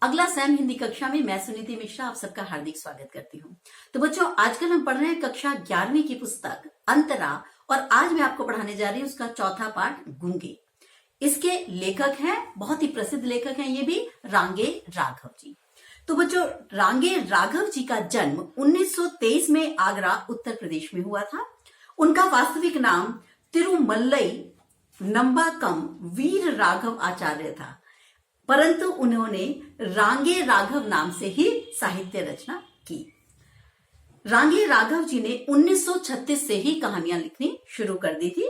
अगला सैम हिंदी कक्षा में मैं सुनीति मिश्रा आप सबका हार्दिक स्वागत करती हूँ। तो बच्चों, आजकल हम पढ़ रहे हैं कक्षा 11वीं की पुस्तक अंतरा, और आज मैं आपको पढ़ाने जा रही हूँ उसका चौथा पाठ गूंगे। इसके लेखक हैं, बहुत ही प्रसिद्ध लेखक हैं ये भी, रांगे राघव जी। तो बच्चों, रांगे राघव जी का जन्म 1923 में आगरा उत्तर प्रदेश में हुआ था। उनका वास्तविक नाम तिरुमल्लई नंबाकम वीर राघव आचार्य था, परंतु उन्होंने रांगे राघव नाम से ही साहित्य रचना की। रांगे राघव जी ने 1936 से ही कहानियां लिखनी शुरू कर दी थी।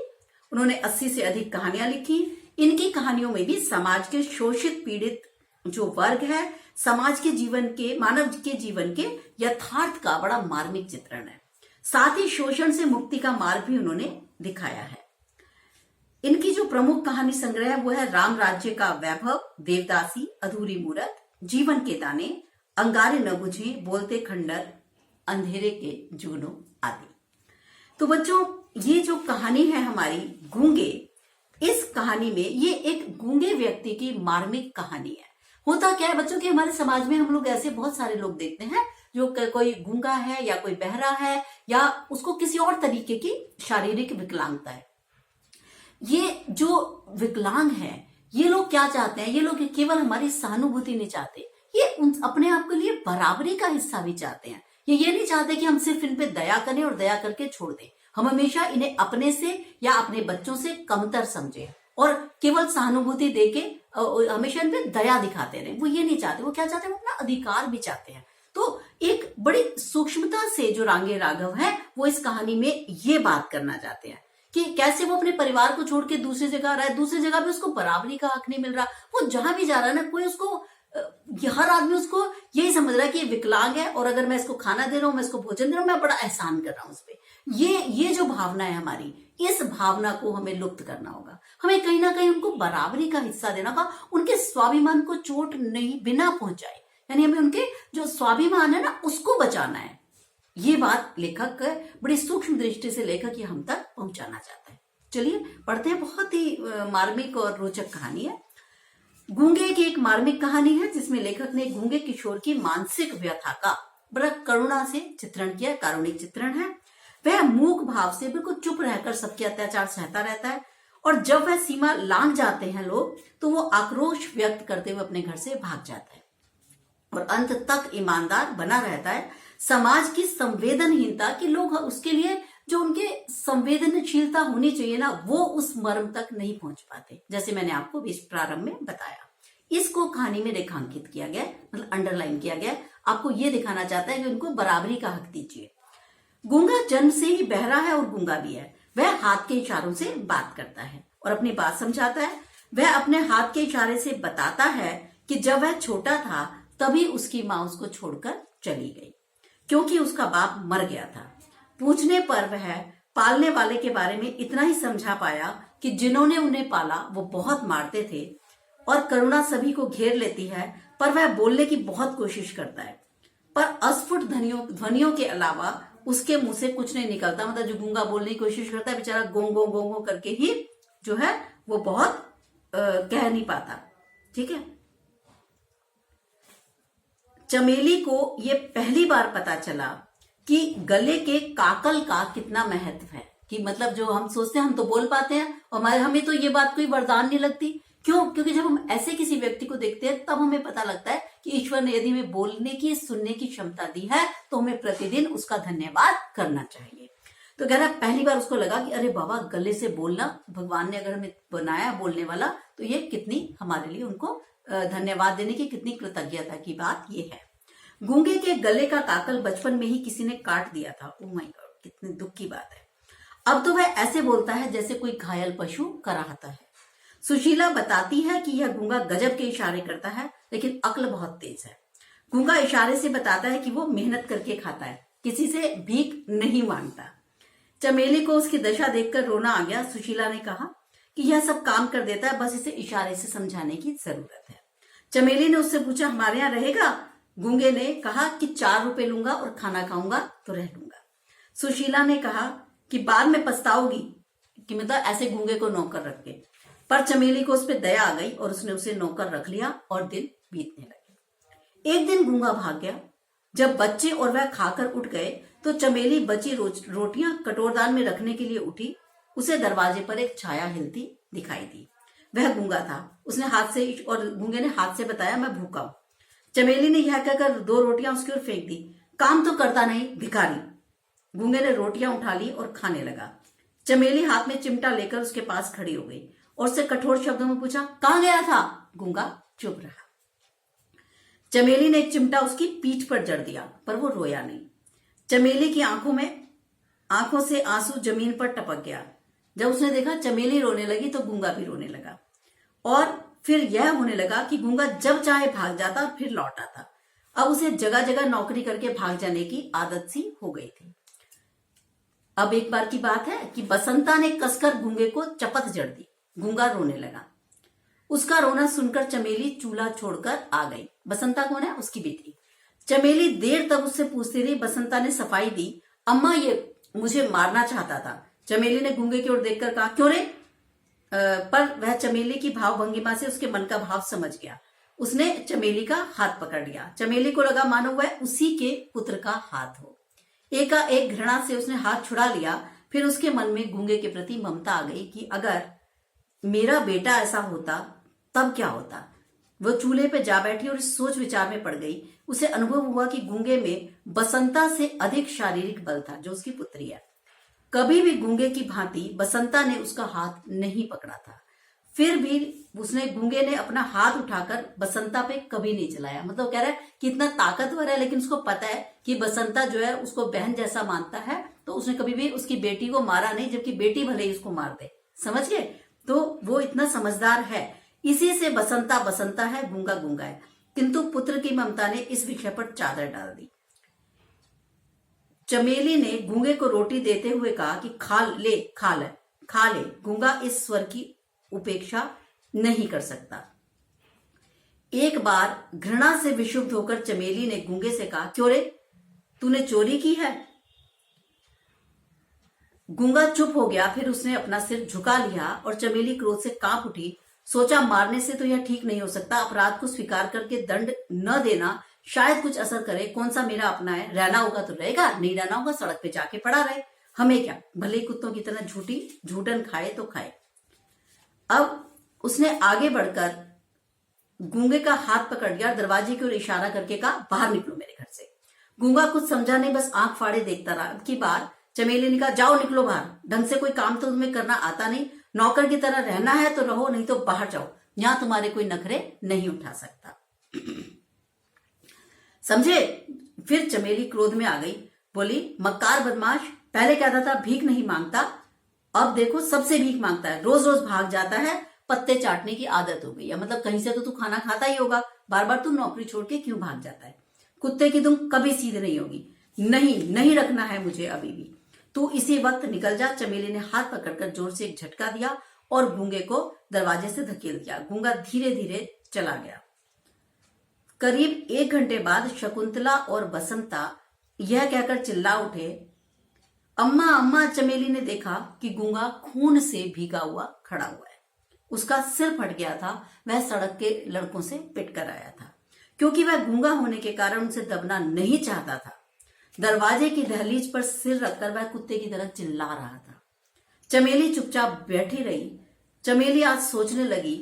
उन्होंने 80 से अधिक कहानियां लिखी। इनकी कहानियों में भी समाज के शोषित पीड़ित जो वर्ग है, समाज के जीवन के, मानव के जीवन के यथार्थ का बड़ा मार्मिक चित्रण है। साथ ही शोषण से मुक्ति का मार्ग भी उन्होंने दिखाया है। इनकी जो प्रमुख कहानी संग्रह है वो है राम राज्य का वैभव, देवदासी, अधूरी मूरत, जीवन के दाने, अंगारे न बुझे, बोलते खंडर, अंधेरे के जुगनों आदि। तो बच्चों, ये जो कहानी है हमारी गूंगे, इस कहानी में ये एक गूंगे व्यक्ति की मार्मिक कहानी है। होता क्या है बच्चों कि हमारे समाज में हम लोग ऐसे बहुत सारे लोग देखते हैं जो कोई गूंगा है या कोई बहरा है या उसको किसी और तरीके की शारीरिक विकलांगता है। ये जो विकलांग है, ये लोग क्या चाहते हैं? ये लोग केवल हमारी सहानुभूति नहीं चाहते, ये अपने आप के लिए बराबरी का हिस्सा भी चाहते हैं। ये नहीं चाहते कि हम सिर्फ इन पे दया करें और दया करके छोड़ दें। हम हमेशा इन्हें अपने से या अपने बच्चों से कमतर समझें और केवल सहानुभूति देके हमेशा इन पे दया दिखाते रहे। वो ये नहीं चाहते। वो क्या चाहते हैं? वो अपना अधिकार भी चाहते हैं। तो एक बड़ी सूक्ष्मता से जो रांगे राघव है वो इस कहानी में ये बात करना चाहते हैं कि कैसे वो अपने परिवार को छोड़ के दूसरी जगह रहा है। दूसरी जगह भी उसको बराबरी का हक नहीं मिल रहा। वो जहां भी जा रहा है ना, कोई उसको, हर आदमी उसको यही समझ रहा है कि ये विकलांग है और अगर मैं इसको खाना दे रहा हूं, मैं इसको भोजन दे रहा हूं, मैं बड़ा एहसान कर रहा हूं उस पर। ये जो भावना है हमारी, इस भावना को हमें लुप्त करना होगा। हमें कहीं ना कहीं उनको बराबरी का हिस्सा देना होगा। उनके स्वाभिमान को चोट नहीं बिना पहुंचाए, यानी हमें उनके जो स्वाभिमान है ना उसको बचाना है। ये बात लेखक बड़ी सूक्ष्म दृष्टि से लेखक ये हम तक पहुंचाना चाहता है। चलिए पढ़ते हैं। बहुत ही मार्मिक और रोचक कहानी है। गूंगे की एक मार्मिक कहानी है जिसमें लेखक ने गूंगे किशोर की मानसिक व्यथा का बड़ा करुणा से चित्रण किया। कारुणिक चित्रण है। वह मूक भाव से बिल्कुल चुप रहकर सबके अत्याचार सहता रहता है, और जब वह सीमा लांघ जाते हैं लोग तो वो आक्रोश व्यक्त करते हुए अपने घर से भाग जाता है और अंत तक ईमानदार बना रहता है। समाज की संवेदनहीनता कि लोग उसके लिए जो उनके संवेदनशीलता होनी चाहिए ना, वो उस मर्म तक नहीं पहुंच पाते, जैसे मैंने आपको इस प्रारंभ में बताया। इसको कहानी में रेखांकित किया गया, मतलब अंडरलाइन किया गया। आपको ये दिखाना चाहता है कि उनको बराबरी का हक दीजिए। गूंगा जन्म से ही बहरा है और गूंगा भी है। वह हाथ के इशारों से बात करता है और अपनी बात समझाता है। वह अपने हाथ के इशारे से बताता है कि जब वह छोटा था तभी उसकी माँ उसको छोड़कर चली गई क्योंकि उसका बाप मर गया था। पूछने पर वह पालने वाले के बारे में इतना ही समझा पाया कि जिन्होंने उन्हें पाला वो बहुत मारते थे और करुणा सभी को घेर लेती है, पर वह बोलने की बहुत कोशिश करता है, पर अस्फुट ध्वनियों के अलावा उसके मुंह से कुछ नहीं निकलता। मतलब जो गूंगा बोलने की कोशिश करता है बेचारा गोंगो गोंगो करके ही जो है वो बहुत कह नहीं पाता। ठीक है। चमेली को ये पहली बार पता चला कि गले के काकल का कितना महत्व है। कि मतलब जो हम सोचते हैं हम तो बोल पाते हैं और हमें तो ये बात कोई वरदान नहीं लगती। क्यों? क्योंकि जब हम ऐसे किसी व्यक्ति को देखते हैं तब हमें पता लगता है कि ईश्वर ने यदि हमें बोलने की, सुनने की क्षमता दी है तो हमें प्रतिदिन उसका धन्यवाद करना चाहिए। तो कह रहा पहली बार उसको लगा कि अरे बाबा, गले से बोलना, भगवान ने अगर हमें बनाया बोलने वाला तो ये कितनी हमारे लिए उनको धन्यवाद देने की कितनी कृतज्ञता की बात ये है। गूंगे के गले का काकल बचपन में ही किसी ने काट दिया था। ओह माय गॉड, कितनी दुख की बात है। अब तो वह ऐसे बोलता है जैसे कोई घायल पशु कराहता है। सुशीला बताती है कि यह गूंगा गजब के इशारे करता है, लेकिन अक्ल बहुत तेज है। गूंगा इशारे से बताता है कि वो मेहनत करके खाता है, किसी से भीख नहीं मांगता। चमेली को उसकी दशा देखकर रोना आ गया। सुशीला ने कहा कि यह सब काम कर देता है, बस इसे इशारे से समझाने की जरूरत है। चमेली ने उससे पूछा, हमारे यहाँ रहेगा? गूंगे ने कहा कि 4 रुपए लूंगा और खाना खाऊंगा तो रह लूंगा। सुशीला ने कहा कि बाद में पछताओगी, कि मतलब ऐसे गूंगे को नौकर रख के। पर चमेली को उस पर दया आ गई और उसने उसे नौकर रख लिया और दिन बीतने लगे। एक दिन गूंगा भाग गया। जब बच्चे और वह खाकर उठ गए तो चमेली बची रोटियां कटोरदान में रखने के लिए उठी। उसे दरवाजे पर एक छाया हिलती दिखाई दी। वह गूंगा था। उसने हाथ से, और गूंगे ने हाथ से बताया, मैं भूखा हूं। चमेली ने यह कहकर 2 रोटियां उसकी ओर फेंक दी। काम तो करता नहीं, भिखारी। गूंगे ने रोटियां उठा ली और खाने लगा। चमेली हाथ में चिमटा लेकर उसके पास खड़ी हो गई और उससे कठोर शब्दों में पूछा, कहां गया था? गूंगा चुप रहा। चमेली ने एक चिमटा उसकी पीठ पर जड़ दिया, पर वो रोया नहीं। चमेली की आंखों से आंसू जमीन पर टपक गया। जब उसने देखा चमेली रोने लगी तो गूंगा भी रोने लगा। और फिर यह होने लगा कि गूंगा जब चाहे भाग जाता और फिर लौट आता। अब उसे जगह जगह नौकरी करके भाग जाने की आदत सी हो गई थी। अब एक बार की बात है कि बसंता ने कसकर गूंगे को चपत जड़ दी। गूंगा रोने लगा। उसका रोना सुनकर चमेली चूल्हा छोड़कर आ गई। बसंता कौन है? उसकी बेटी। चमेली देर तक उससे पूछती रही। बसंता ने सफाई दी, अम्मा ये मुझे मारना चाहता था। चमेली ने गूंगे की ओर देखकर कहा, क्यों रे? पर वह चमेली की भाव भंगिमा से उसके मन का भाव समझ गया। उसने चमेली का हाथ पकड़ लिया। चमेली को लगा मानो वह उसी के पुत्र का हाथ हो। एकाएक घृणा से उसने हाथ छुड़ा लिया। फिर उसके मन में गूंगे के प्रति ममता आ गई कि अगर मेरा बेटा ऐसा होता तब क्या होता। वो चूल्हे पे जा बैठी और इस सोच विचार में पड़ गई। उसे अनुभव हुआ कि गूंगे में बसंता से अधिक शारीरिक बल था, जो उसकी पुत्री है। कभी भी गूंगे की भांति बसंता ने उसका हाथ नहीं पकड़ा था। फिर भी गूंगे ने अपना हाथ उठाकर बसंता पे कभी नहीं चलाया। मतलब कह रहा है कि इतना ताकतवर है, लेकिन उसको पता है कि बसंता जो है उसको बहन जैसा मानता है, तो उसने कभी भी उसकी बेटी को मारा नहीं, जबकि बेटी भले ही उसको मार दे। समझ गए? तो वो इतना समझदार है। इसी से बसंता बसंता है, गूंगा गूंगा है। किंतु पुत्र की ममता ने इस विषय पर चादर डाल दी। चमेली ने गूंगे को रोटी देते हुए कहा कि खा ले। गूंगा इस स्वर की उपेक्षा नहीं कर सकता। एक बार घृणा से विशुद्ध होकर चमेली ने गूंगे से कहा, क्यों रे, तूने चोरी की है? गूंगा चुप हो गया। फिर उसने अपना सिर झुका लिया और चमेली क्रोध से कांप उठी। सोचा, मारने से तो यह ठीक नहीं हो सकता। अपराध को स्वीकार करके दंड न देना शायद कुछ असर करे। कौन सा मेरा अपना है? रहना होगा तो रहेगा, नहीं रहना होगा सड़क पे जाके पड़ा रहे। हमें क्या, भले कुत्तों की तरह झूठन खाए तो खाए। अब उसने आगे बढ़कर गूंगे का हाथ पकड़ लिया और दरवाजे की ओर इशारा करके कहा, बाहर निकलो मेरे घर से। गूंगा कुछ समझा नहीं, बस आंख फाड़े देखता रहा। अब की बार चमेली ने कहा, जाओ निकलो बाहर। ढंग से कोई काम तो तुम्हें करना आता नहीं। नौकर की तरह रहना है तो रहो, नहीं तो बाहर जाओ। यहां तुम्हारे कोई नखरे नहीं उठा सकता। समझे? फिर चमेली क्रोध में आ गई, बोली, मक्कार बदमाश, पहले कहता था भीख नहीं मांगता, अब देखो सबसे भीख मांगता है। रोज रोज भाग जाता है, पत्ते चाटने की आदत हो गई है। मतलब कहीं से तो तू खाना खाता ही होगा, बार बार तू नौकरी छोड़ के क्यों भाग जाता है? कुत्ते की दुम कभी सीधी नहीं होगी। नहीं रखना है मुझे अभी भी। तू इसी वक्त निकल जा। चमेली ने हाथ पकड़कर जोर से एक झटका दिया और गूंगे को दरवाजे से धकेल दिया। गूंगा धीरे धीरे चला गया। करीब 1 घंटे बाद शकुंतला और बसंता यह कहकर चिल्ला उठे, अम्मा अम्मा। चमेली ने देखा कि गूंगा खून से भीगा हुआ खड़ा हुआ है। उसका सिर फट गया था। वह सड़क के लड़कों से पिट कर आया था। क्योंकि वह गूंगा होने के कारण उनसे दबना नहीं चाहता था। दरवाजे की दहलीज पर सिर रखकर वह कुत्ते की तरह चिल्ला रहा था। चमेली चुपचाप बैठी रही। चमेली आज सोचने लगी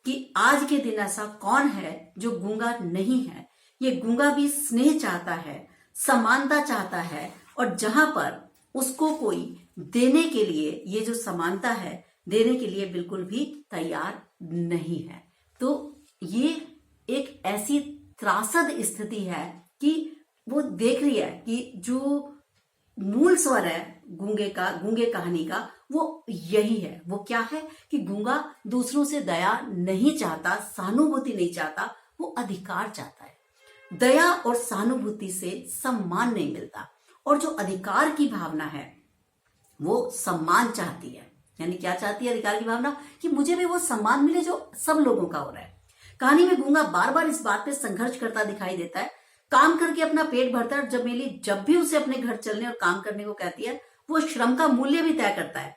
कि आज के दिन ऐसा कौन है जो गूंगा नहीं है। ये गूंगा भी स्नेह चाहता है, समानता चाहता है, और जहां पर उसको कोई देने के लिए, ये जो समानता है, देने के लिए बिल्कुल भी तैयार नहीं है। तो ये एक ऐसी त्रासद स्थिति है कि वो देख रही है कि जो मूल स्वर है गूंगे कहानी का, वो यही है। वो क्या है कि गूंगा दूसरों से दया नहीं चाहता, सहानुभूति नहीं चाहता, वो अधिकार चाहता है। दया और सहानुभूति से सम्मान नहीं मिलता, और जो अधिकार की भावना है वो सम्मान चाहती है। यानी क्या चाहती है अधिकार की भावना? कि मुझे भी वो सम्मान मिले जो सब लोगों का हो रहा है। कहानी में गूंगा बार बार इस बात पे संघर्ष करता दिखाई देता है। काम करके अपना पेट भरता है, और चमेली जब भी उसे अपने घर चलने और काम करने को कहती है, वो श्रम का मूल्य भी तय करता है।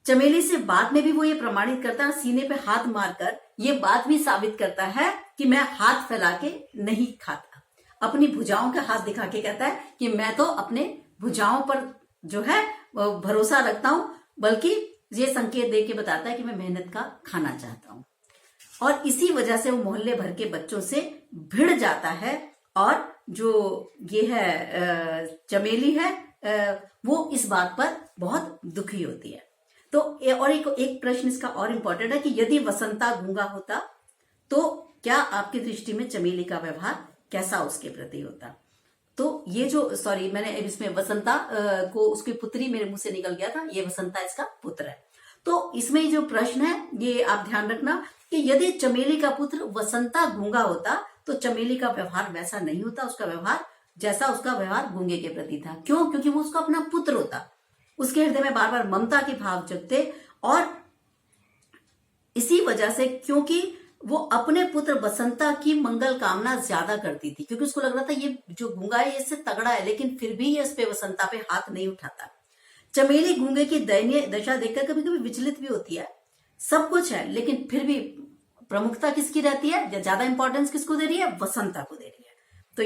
चमेली से बाद में भी वो ये प्रमाणित करता है, सीने पे हाथ मारकर ये बात भी साबित करता है कि मैं हाथ फैला के नहीं खाता। अपनी भुजाओं का हाथ दिखा के कहता है कि मैं तो अपने भुजाओं पर जो है भरोसा रखता हूं, बल्कि ये संकेत दे के बताता है कि मैं मेहनत का खाना चाहता हूं। और इसी वजह से वो मोहल्ले भर के बच्चों से भिड़ जाता है। और जो ये है चमेली है वो इस बात पर बहुत दुखी होती है। तो और एक प्रश्न इसका और इम्पोर्टेंट है कि यदि वसंता गूंगा होता तो क्या आपकी दृष्टि में चमेली का व्यवहार कैसा उसके प्रति होता? तो ये जो मैंने इसमें वसंता को उसकी पुत्री मेरे मुंह से निकल गया था, ये वसंता इसका पुत्र है। तो इसमें जो प्रश्न है ये आप ध्यान रखना कि यदि चमेली का पुत्र वसंता गूंगा होता तो चमेली का व्यवहार वैसा नहीं होता, उसका व्यवहार जैसा उसका व्यवहार गूंगे के प्रति था। क्यों? क्योंकि वो उसका अपना पुत्र होता, उसके हृदय में बार बार ममता के भाव जगते। और इसी वजह से, क्योंकि वो अपने पुत्र वसंता की मंगल कामना ज्यादा करती थी, क्योंकि उसको लग रहा था ये जो गूंगा है इससे तगड़ा है, लेकिन फिर भी ये इस पे वसंता पे हाथ नहीं उठाता। चमेली गूंगे की दयनीय दशा देखकर कभी कभी विचलित भी होती है। सब कुछ है लेकिन फिर भी प्रमुखता किसकी रहती है या ज्यादा इंपॉर्टेंस किसको दे रही है? वसंता को दे रही है। तो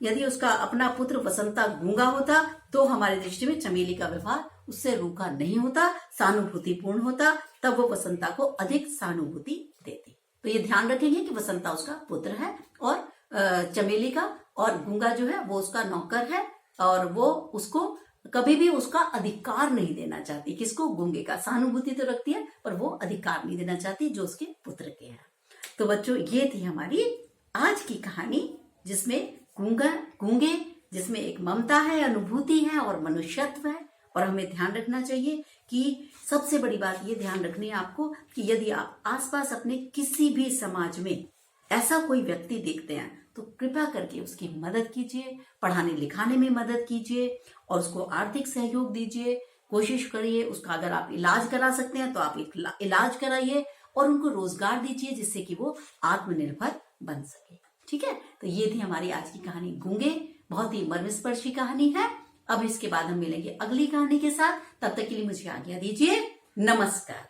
यदि उसका अपना पुत्र वसंता गूंगा होता तो हमारी दृष्टि में चमेली का व्यवहार उससे रूखा नहीं होता, सहानुभूतिपूर्ण होता, तब वो वसंता को अधिक सहानुभूति देती। तो ये ध्यान रखेंगे कि वसंता उसका पुत्र है और चमेली का, और गूंगा जो है वो उसका नौकर है, और वो उसको कभी भी उसका अधिकार नहीं देना चाहती। किसको? गूंगे का। सहानुभूति तो रखती है पर वो अधिकार नहीं देना चाहती जो उसके पुत्र के हैं। तो बच्चों ये थी हमारी आज की कहानी, जिसमें गूंगे जिसमें एक ममता है, अनुभूति है और मनुष्यत्व है। और हमें ध्यान रखना चाहिए कि सबसे बड़ी बात ये ध्यान रखनी है आपको कि यदि आप आसपास अपने किसी भी समाज में ऐसा कोई व्यक्ति देखते हैं तो कृपया करके उसकी मदद कीजिए, पढ़ाने लिखाने में मदद कीजिए और उसको आर्थिक सहयोग दीजिए। कोशिश करिए उसका, अगर आप इलाज करा सकते हैं तो आप इलाज कराइए और उनको रोजगार दीजिए जिससे कि वो आत्मनिर्भर बन सके। ठीक है, तो ये थी हमारी आज की कहानी गूंगे। बहुत ही मर्मस्पर्शी कहानी है। अब इसके बाद हम मिलेंगे अगली कहानी के साथ। तब तक के लिए मुझे आज्ञा दीजिए। नमस्कार।